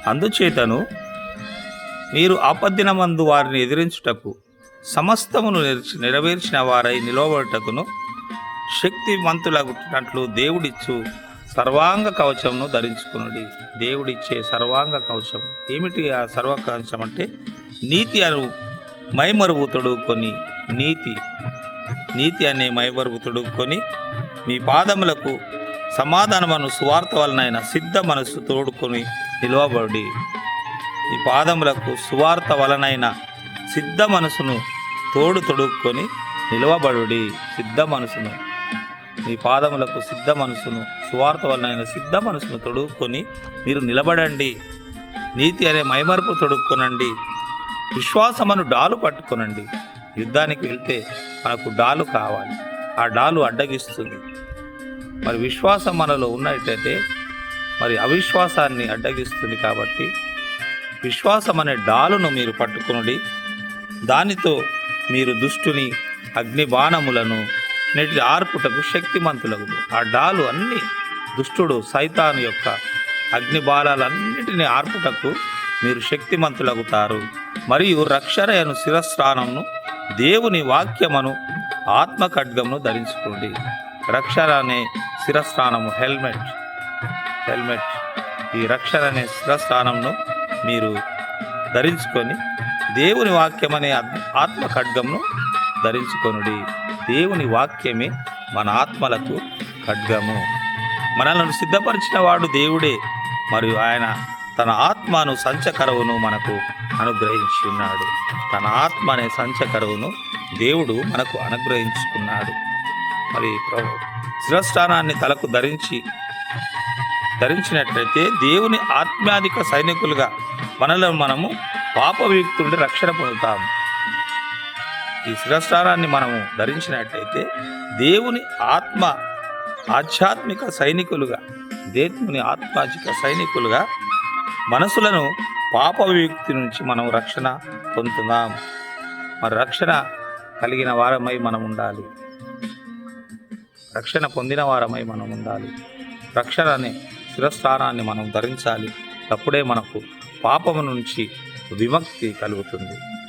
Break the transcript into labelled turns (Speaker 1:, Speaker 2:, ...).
Speaker 1: అందుచేతను మీరు ఆపద్దినమందు వారిని ఎదిరించుటకు సమస్తమును నెరవేర్చిన వారై నిలవబడుటకును శక్తివంతులగునట్లు దేవుడిచ్చు సర్వాంగ కవచమును ధరించుకునుడి. దేవుడిచ్చే సర్వాంగ కవచం ఏమిటి? ఆ సర్వకవచం అంటే నీతి అను మైమరువు తొడుక్కొని, నీతి అనే మైమరువు తొడుక్కొని మీ పాదములకు సమాధానమును సువార్త వలనైన సిద్ధ మనసు తోడుకొని నిలవబడి. ఈ పాదములకు సువార్త వలనైన సిద్ధ మనసును తొడుక్కొని నిలవబడుడి. సిద్ధ మనసును, మీ పాదములకు సిద్ధ మనసును, సువార్త వలనైన సిద్ధ మనసును తొడుక్కొని మీరు నిలబడండి. నీతి అనే మైమరుపు తొడుక్కొనండి. విశ్వాసమును డాలు పట్టుకొనండి. యుద్ధానికి వెళ్తే మనకు డాలు కావాలి, ఆ డాలు అడ్డగిస్తుంది. మరి విశ్వాసం మనలో ఉన్నట్టయితే మరి అవిశ్వాసాన్ని అడ్డగిస్తుంది. కాబట్టి విశ్వాసం అనే డాలును మీరు పట్టుకుని దానితో మీరు దుష్టుని అగ్ని బాణములను నెటి ఆర్పుటకు శక్తిమంతులకు. ఆ డాలు అన్ని దుష్టుడు సైతాను యొక్క అగ్ని బాణాలన్నిటిని ఆర్పుటకు మీరు శక్తిమంతులగుతారు. మరియు రక్షణయను శిరస్త్రాణమును దేవుని వాక్యమును ఆత్మ ఖడ్గమును ధరించుకోండి. రక్షణ అనే శిరస్త్రాణము హెల్మెట్. ఈ రక్షణ అనే శిరస్త్రాణమును మీరు ధరించుకొని దేవుని వాక్యం అనే ఆత్మ ఖడ్గమును ధరించుకొనుడి. దేవుని వాక్యమే మన ఆత్మలకు ఖడ్గము. మనలను సిద్ధపరిచిన వాడు దేవుడే. మరియు ఆయన తన ఆత్మను సంచకరువును మనకు అనుగ్రహించి ఉన్నాడు. తన ఆత్మ అనే సంచకరువును దేవుడు మనకు అనుగ్రహించుకున్నాడు. మరి శిరస్త్రాణాన్ని తలకు ధరించినట్లయితే దేవుని ఆత్మాధిక సైనికులుగా మనము పాప విముక్తి నుండి రక్షణ పొందుతాము. ఈ శిరస్త్రాణాన్ని మనము ధరించినట్లయితే దేవుని ఆధ్యాత్మిక సైనికులుగా, దేవుని ఆత్మాధిక సైనికులుగా మనసులను పాప విముక్తి నుంచి మనం రక్షణ పొందుతున్నాం. మరి రక్షణ కలిగిన వారమై మనం ఉండాలి. రక్షణ పొందిన వారమై మనం ఉండాలి. రక్షణ అనే శిరస్త్రాణాన్ని మనం ధరించాలి. అప్పుడే మనకు పాపము నుంచి విముక్తి కలుగుతుంది.